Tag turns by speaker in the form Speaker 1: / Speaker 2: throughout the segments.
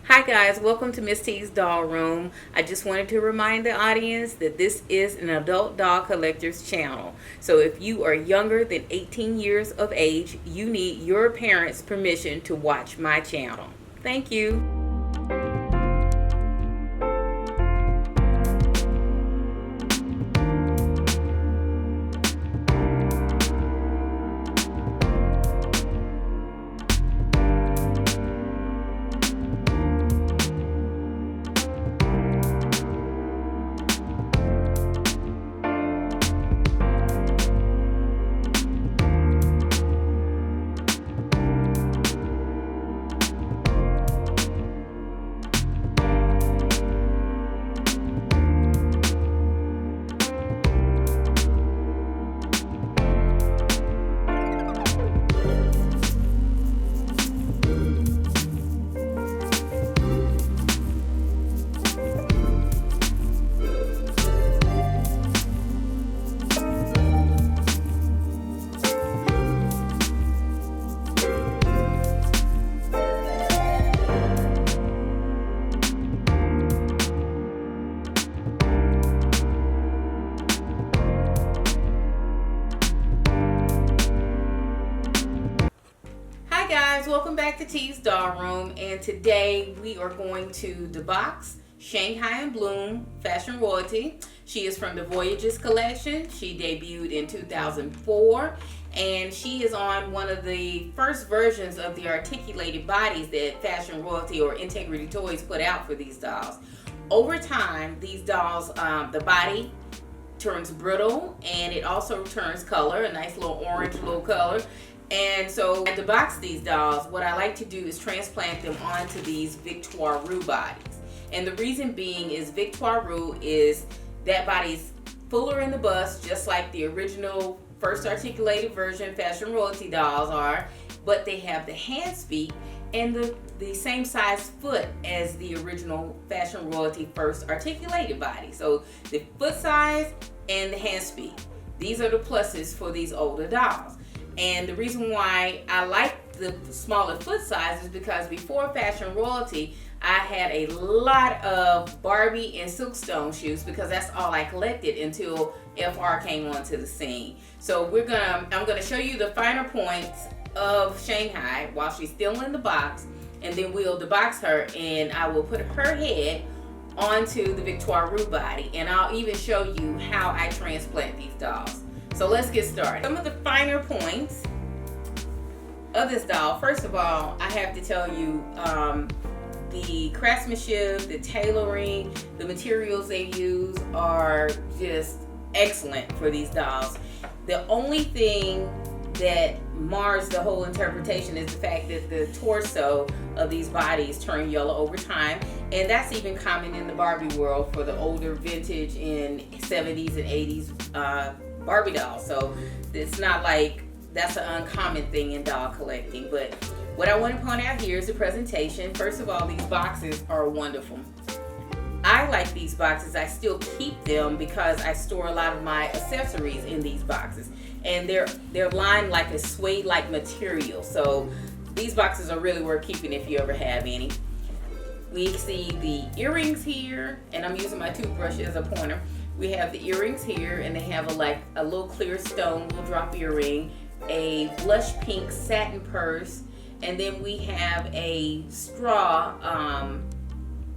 Speaker 1: Hi guys, welcome to Ms.TeesDollroom. I just wanted to remind the audience that this is an adult doll collector's channel. So if you are younger than 18 years of age, you need your parents' permission to watch my channel. Thank you. Hi guys, welcome back to TeesDollroom, and today we are going to debox Shanghai and Bloom Fashion Royalty. She is from the Voyages collection. She debuted in 2004, and she is on one of the first versions of the articulated bodies that Fashion Royalty or Integrity Toys put out for these dolls. Over time, these dolls, the body turns brittle, and it also turns color, a nice little orange little color. And so to box these dolls, what I like to do is transplant them onto these Victoire Roux bodies. And the reason being is Victoire Roux is that body's fuller in the bust, just like the original first articulated version Fashion Royalty dolls are, but they have the hand feet and the same size foot as the original Fashion Royalty first articulated body. So the foot size and the hand speed. These are the pluses for these older dolls. And the reason why I like the smaller foot size is because before Fashion Royalty, I had a lot of Barbie and Silkstone shoes because that's all I collected until FR came onto the scene. So I'm gonna show you the finer points of Shanghai while she's still in the box, and then we'll debox her and I will put her head onto the Victoire Roux body, and I'll even show you how I transplant these dolls. So let's get started. Some of the finer points of this doll. First of all, I have to tell you the craftsmanship, the tailoring, the materials they use are just excellent for these dolls. The only thing that mars the whole interpretation is the fact that the torso of these bodies turn yellow over time, and that's even common in the Barbie world for the older vintage in 70s and 80s Barbie dolls. So it's not like that's an uncommon thing in doll collecting. But what I want to point out here is the presentation. First of all, these boxes are wonderful. I like these boxes. I still keep them because I store a lot of my accessories in these boxes, and they're lined like a suede-like material. So these boxes are really worth keeping if you ever have any. We see the earrings here, and I'm using my toothbrush as a pointer. We have the earrings here, and they have a little clear stone, little drop earring, a blush pink satin purse, and then we have a straw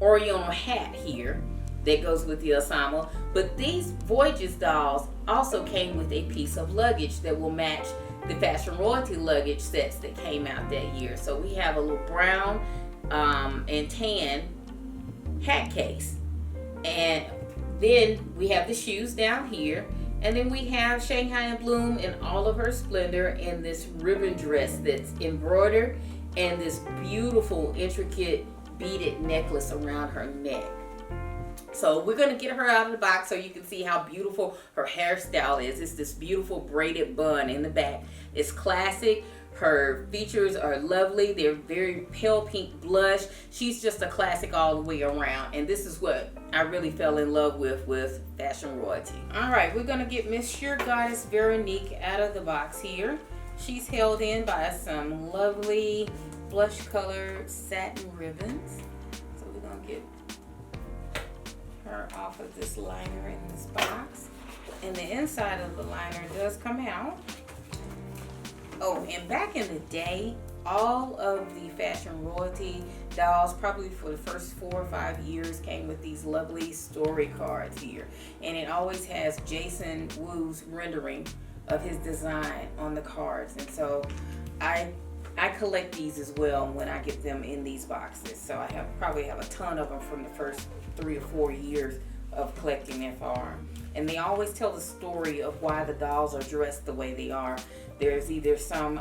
Speaker 1: Oriental hat here that goes with the ensemble. But these Voyages dolls also came with a piece of luggage that will match the Fashion Royalty luggage sets that came out that year. So we have a little brown and tan hat case, and then we have the shoes down here, and then we have Shanghai and Bloom in all of her splendor in this ribbon dress that's embroidered and this beautiful intricate beaded necklace around her neck. So we're going to get her out of the box so you can see how beautiful her hairstyle is. It's this beautiful braided bun in the back. It's classic. Her features are lovely. They're very pale pink blush. She's just a classic all the way around. And this is what I really fell in love with Fashion Royalty. All right, we're going to get Miss Sheer Goddess Veronique out of the box here. She's held in by some lovely blush colored satin ribbons. get her off of this liner in this box. And the inside of the liner does come out. Oh, and back in the day, all of the Fashion Royalty dolls, probably for the first 4 or 5 years, came with these lovely story cards here. And it always has Jason Wu's rendering of his design on the cards. And so I collect these as well when I get them in these boxes. So I probably have a ton of them from the first 3 or 4 years of collecting FR. And they always tell the story of why the dolls are dressed the way they are. There's either some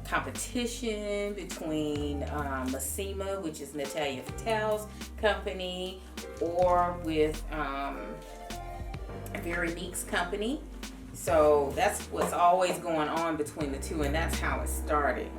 Speaker 1: competition between Massima, which is Natalia Fatale's company, or with Veronique's company. So that's what's always going on between the two, and that's how it started.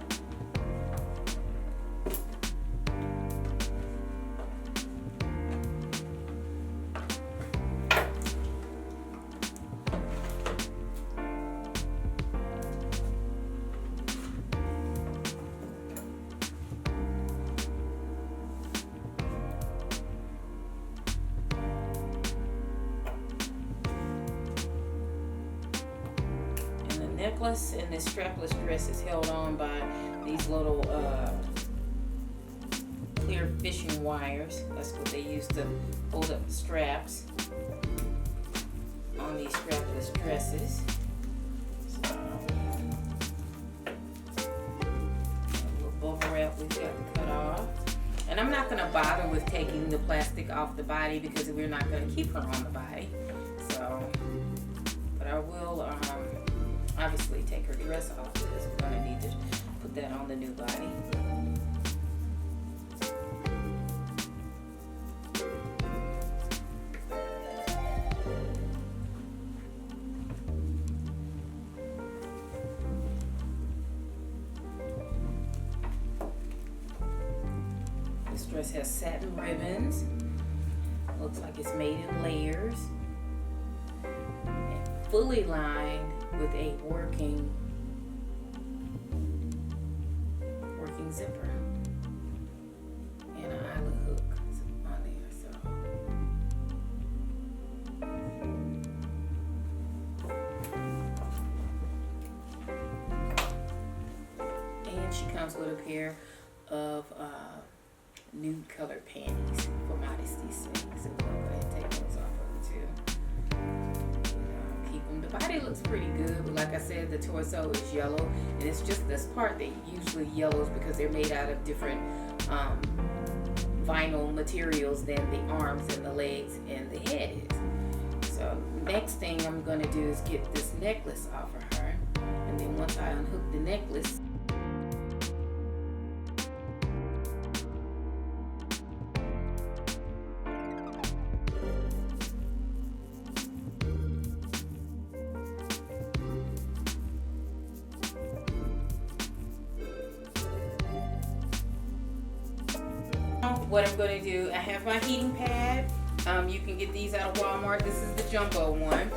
Speaker 1: Necklace and this strapless dress is held on by these little clear fishing wires. That's what they use to hold up the straps on these strapless dresses. So, a little bubble wrap we've got to cut off. And I'm not going to bother with taking the plastic off the body because we're not going to keep her on the body. So, but I will obviously take her dress off because we're going to need to put that on the new body. This dress has satin ribbons. Looks like it's made in layers. And fully lined with a working zipper and an eyelet hook on there. And she comes with a pair of nude colored panties for modesty's sake. So we'll go ahead and take those off of her too. The body looks pretty good, but like I said, the torso is yellow, and it's just this part that usually yellows because they're made out of different vinyl materials than the arms and the legs and the head is. So next thing I'm going to do is get this necklace off of her, and then once I unhook the necklace, what I'm going to do, I have my heating pad. You can get these out of Walmart. This is the jumbo one.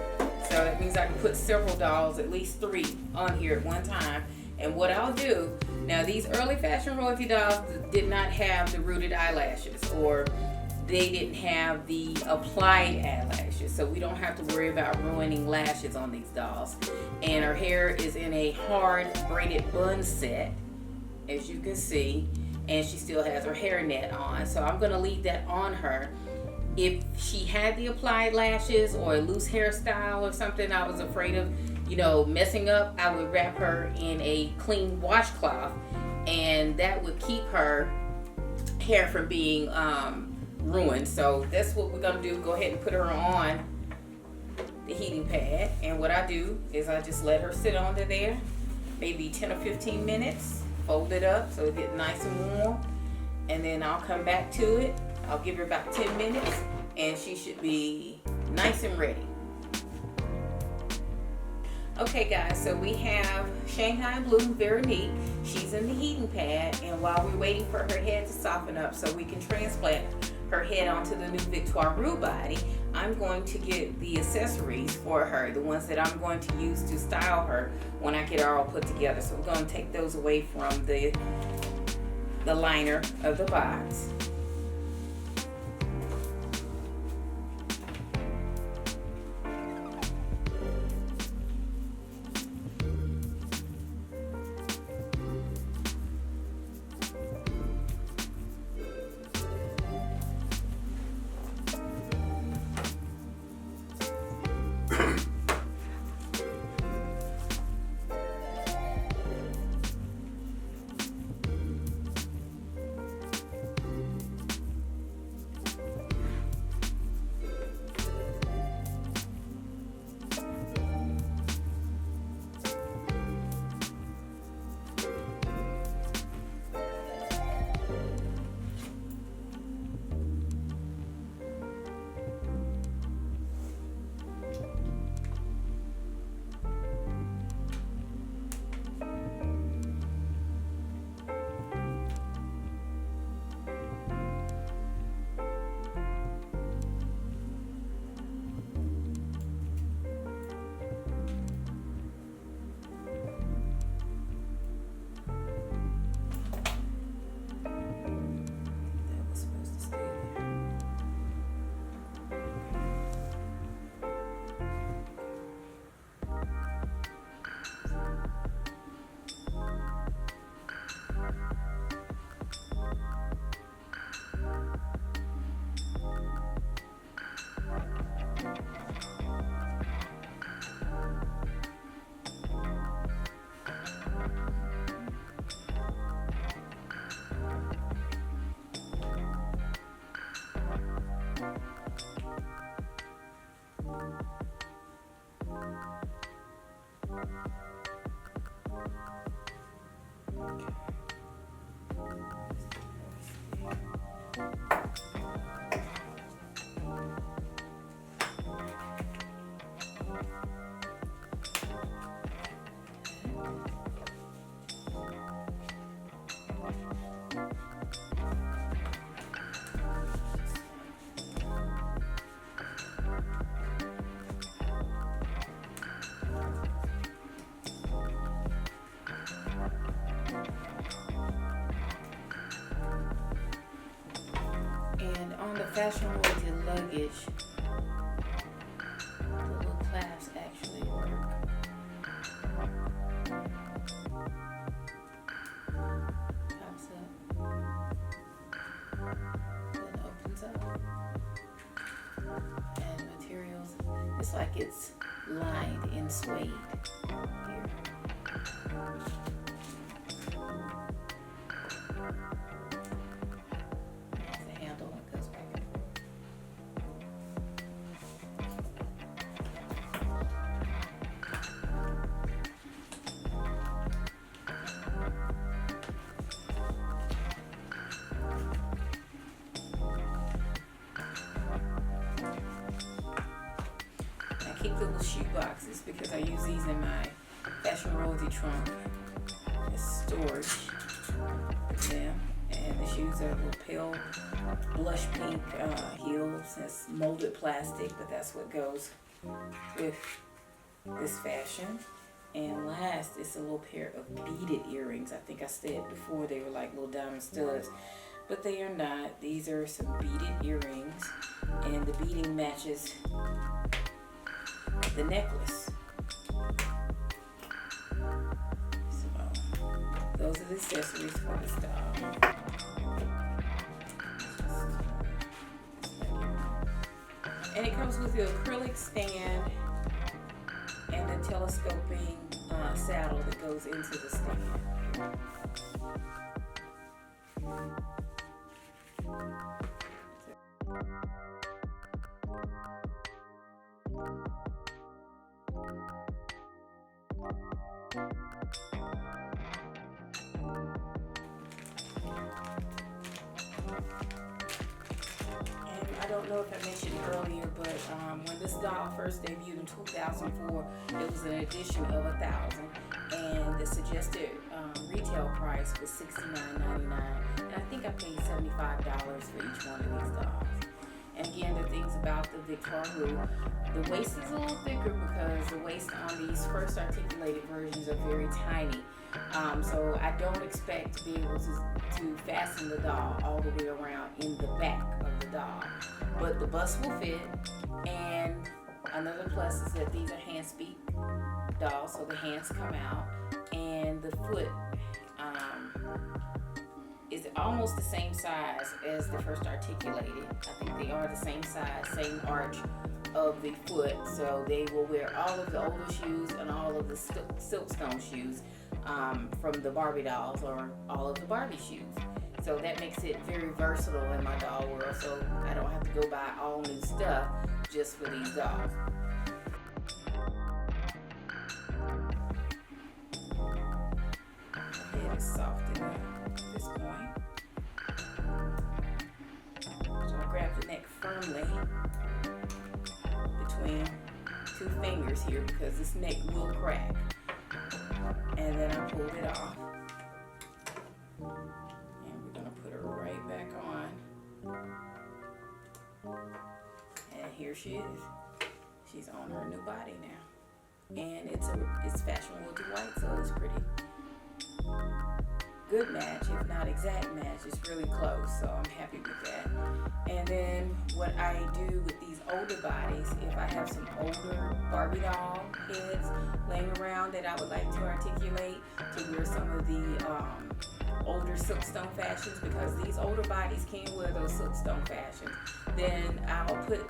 Speaker 1: So that means I can put several dolls, at least 3, on here at one time. And what I'll do, now these early Fashion Royalty dolls did not have the rooted eyelashes, or they didn't have the applied eyelashes. So we don't have to worry about ruining lashes on these dolls. And her hair is in a hard braided bun set, as you can see. And she still has her hairnet on. So I'm going to leave that on her. If she had the applied lashes or a loose hairstyle or something I was afraid of, messing up, I would wrap her in a clean washcloth, and that would keep her hair from being ruined. So that's what we're going to do. Go ahead and put her on the heating pad. And what I do is I just let her sit under there, maybe 10 or 15 minutes. Fold it up so it gets nice and warm, and then I'll come back to it. I'll give her about 10 minutes and she should be nice and ready. Okay guys, so we have Shanghai Bloom Veronique. She's in the heating pad, and while we're waiting for her head to soften up so we can transplant her head onto the new Victoire Rue body, I'm going to get the accessories for her, the ones that I'm going to use to style her when I get her all put together. So we're going to take those away from the liner of the box. fashion royalty luggage, the little clasps actually work. Pops up, then opens up. And materials, it's like it's lined in suede here. The handle that goes back. I keep little shoe boxes because I use these in my fashion royalty trunk as storage for them. And the shoes are little pale blush pink heels. It's molded plastic, but that's what goes with this fashion. And last is a little pair of beaded earrings. I think I said before they were like little diamond studs, but they are not. These are some beaded earrings, and the beading matches the necklace. So those are the accessories for this doll. And it comes with the acrylic stand and the telescoping saddle that goes into the stand. I don't know if I mentioned earlier, but when this doll first debuted in 2004, it was an edition of 1,000, and the suggested retail price was $69.99, and I think I paid $75 for each one of these dolls. And again, the things about the Victorian, the waist is a little thicker because the waist on these first articulated versions are very tiny. So I don't expect to be able to fasten the doll all the way around in the back of the doll. But the bust will fit, and another plus is that these are hand speak dolls, so the hands come out, and the foot is almost the same size as the first articulated. I think they are the same size, same arch of the foot, so they will wear all of the older shoes and all of the silkstone shoes from the Barbie dolls, or all of the Barbie shoes. So that makes it very versatile in my doll world, so I don't have to go buy all new stuff just for these dolls. The head is soft enough at this point. So I grab the neck firmly between two fingers here because this neck will crack. And then I pulled it off. And we're going to put her right back on. And here she is. She's on her new body now. And it's fashion royalty white, so it's pretty good match, if not exact match. It's really close, so I'm happy with that. And then what I do with these older bodies, if I have some older Barbie doll heads laying around that I would like to articulate to wear some of the older silkstone fashions, because these older bodies can wear those silkstone fashions, then I'll put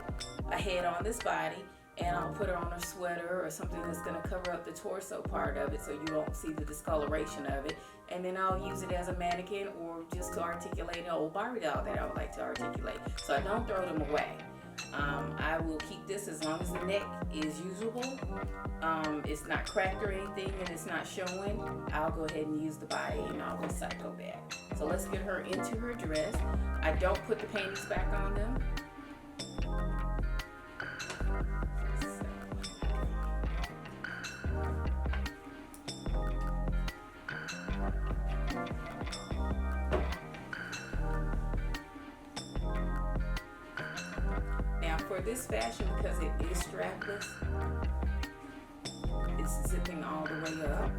Speaker 1: a head on this body and I'll put her on a sweater or something that's going to cover up the torso part of it so you won't see the discoloration of it. And then I'll use it as a mannequin or just to articulate an old Barbie doll that I would like to articulate. So I don't throw them away. I will keep this as long as the neck is usable. It's not cracked or anything and it's not showing. I'll go ahead and use the body and I'll recycle that. So let's get her into her dress. I don't put the panties back on them. For this fashion, because it is strapless, it's zipping all the way up.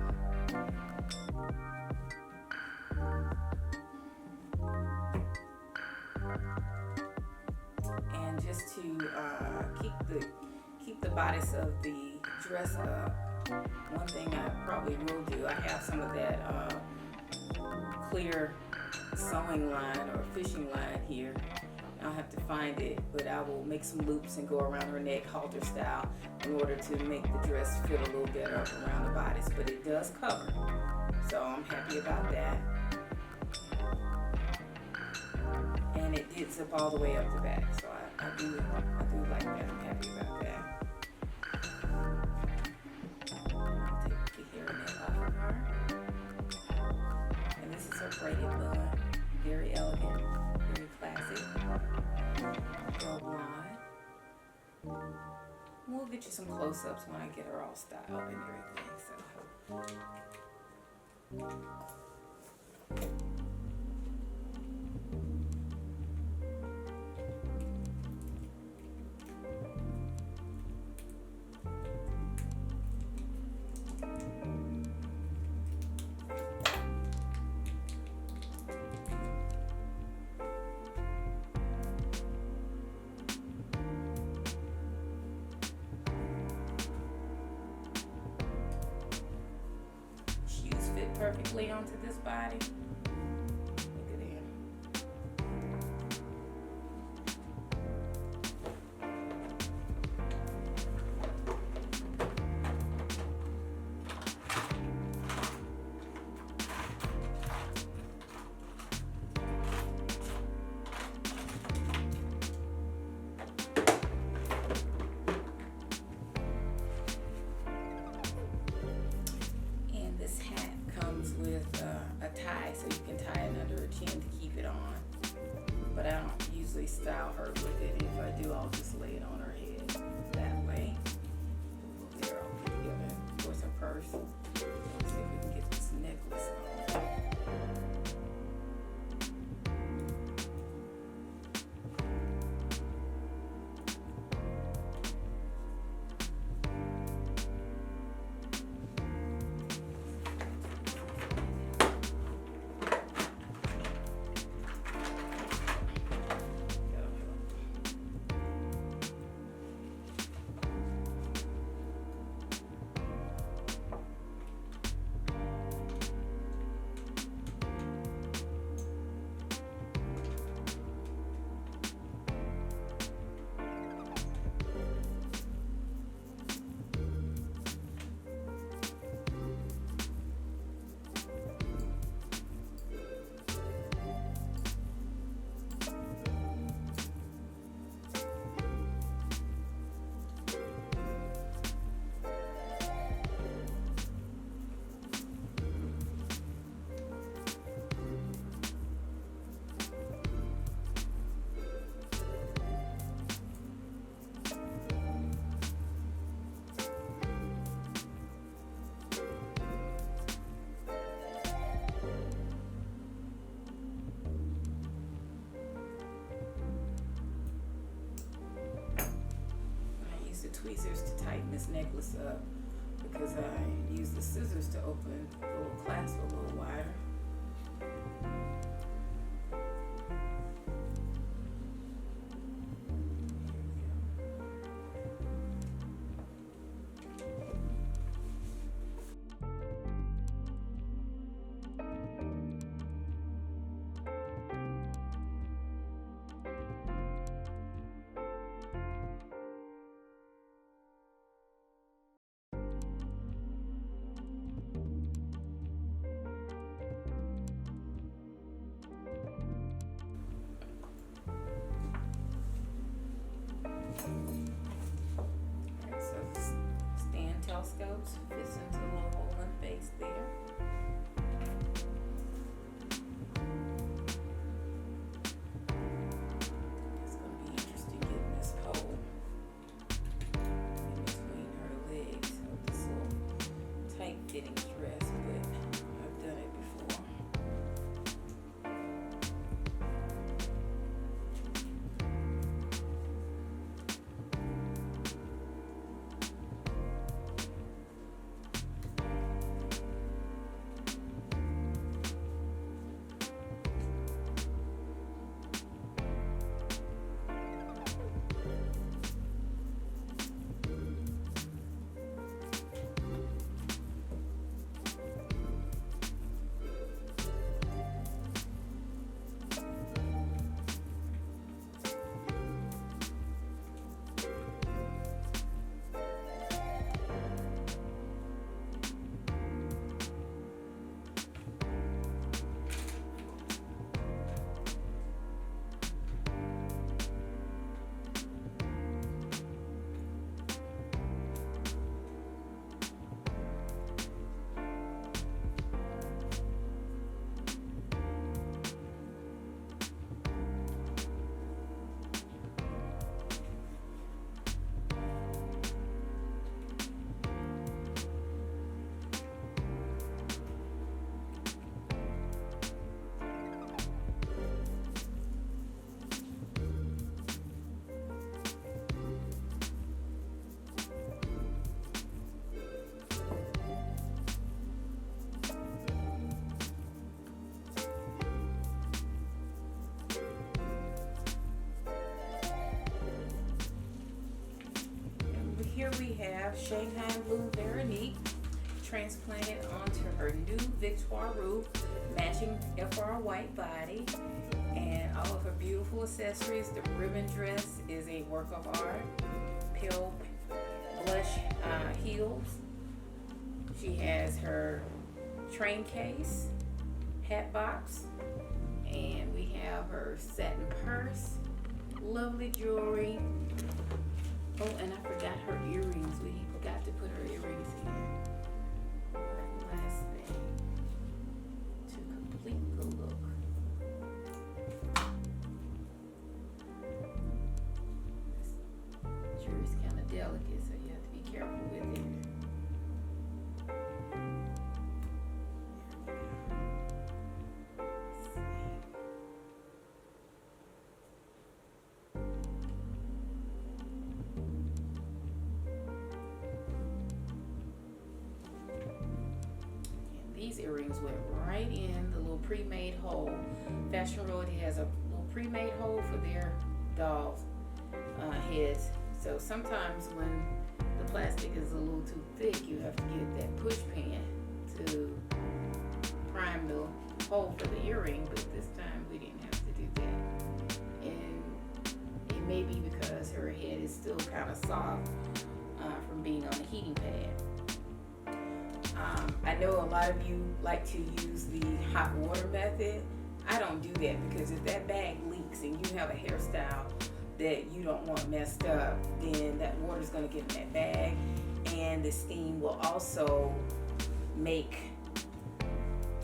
Speaker 1: just to keep the bodice of the dress up. One thing I probably will do, I have some of that clear sewing line or fishing line here. I'll have to find it, but I will make some loops and go around her neck halter style in order to make the dress fit a little better around the bodice, but it does cover, so I'm happy about that. And it did zip all the way up the back, so I do like that. I'm happy about that. I'll take the hairnet off of her, and this is her braided bun, very elegant, very classic. Well blonde. We'll get you some close-ups when I get her all styled and everything. So. Perfectly onto this body. Look at him. With a tie, so you can tie it under her chin to keep it on, but I don't usually style her with it. If I do, I'll just lay it on her head that way. There, I'll put together, of course, her purse. Let's see if we can get this necklace on. Tweezers to tighten this necklace up because I use the scissors to open the little clasp a little wider. Telescopes fits into the little hole in the base there. It's going to be interesting getting this pole in between her legs of this little tight fitting dress, but I've done it before. here we have Shanghai Blue Veronique transplanted onto her new Victoire roof, matching FR white body, and all of her beautiful accessories. The ribbon dress is a work of art. Pale blush heels. She has her train case, hat box, and we have her satin purse, lovely jewelry. Oh, and I forgot her earrings. We forgot to put her earrings in. One last thing to complete the look. This jewelry's kind of delicate, so you have to be careful with it. These earrings went right in the little pre-made hole. Fashion Royalty has a little pre-made hole for their dolls' heads. So sometimes when the plastic is a little too thick, you have to get that push pin to prime the hole for the earring. But this time we didn't have to do that. And it may be because her head is still kind of soft from being on the heating pad. I know a lot of you like to use the hot water method. I don't do that because if that bag leaks and you have a hairstyle that you don't want messed up, then that water is going to get in that bag, and the steam will also make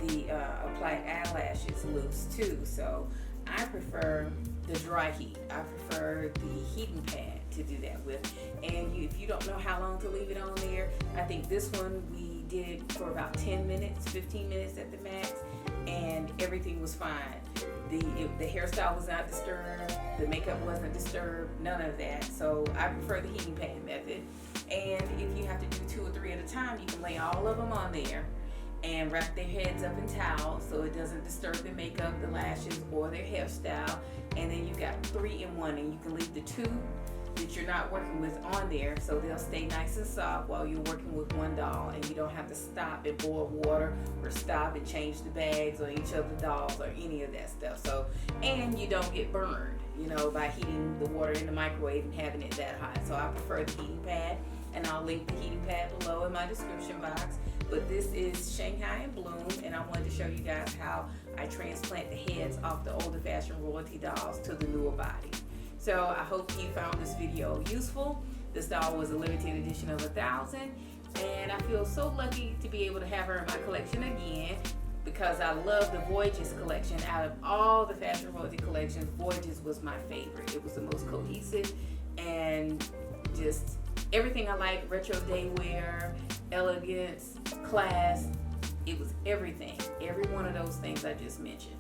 Speaker 1: the applied eyelashes loose too. So I prefer the dry heat. I prefer the heating pad to do that with. And if you don't know how long to leave it on there, I think this one we did for about 10 minutes, 15 minutes at the max, and everything was fine. The hairstyle was not disturbed, the makeup wasn't disturbed, none of that. So I prefer the heating pad method. And if you have to do 2 or 3 at a time, you can lay all of them on there and wrap their heads up in towels so it doesn't disturb the makeup, the lashes, or their hairstyle. And then you got 3 in 1, and you can leave the 2 that you're not working with on there, so they'll stay nice and soft while you're working with one doll, and you don't have to stop and boil water or stop and change the bags on each of the dolls or any of that stuff. So, and you don't get burned, by heating the water in the microwave and having it that hot. So I prefer the heating pad, and I'll link the heating pad below in my description box. But this is Shanghai in Bloom, and I wanted to show you guys how I transplant the heads off the older Fashion Royalty dolls to the newer body. So I hope you found this video useful. This doll was a limited edition of 1,000, and I feel so lucky to be able to have her in my collection again because I love the Voyages collection. Out of all the Fashion Royalty collections, Voyages was my favorite. It was the most cohesive and just everything I like: retro day wear, elegance, class. It was everything, every one of those things I just mentioned.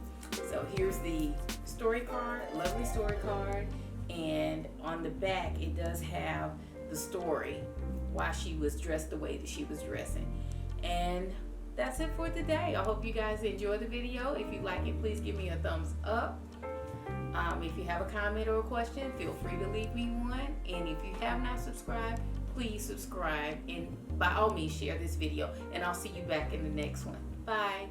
Speaker 1: So here's the story card, lovely story card. And on the back, it does have the story, why she was dressed the way that she was dressing. And that's it for today. I hope you guys enjoy the video. If you like it, please give me a thumbs up. If you have a comment or a question, feel free to leave me one. And if you have not subscribed, please subscribe. And by all means, share this video. And I'll see you back in the next one. Bye.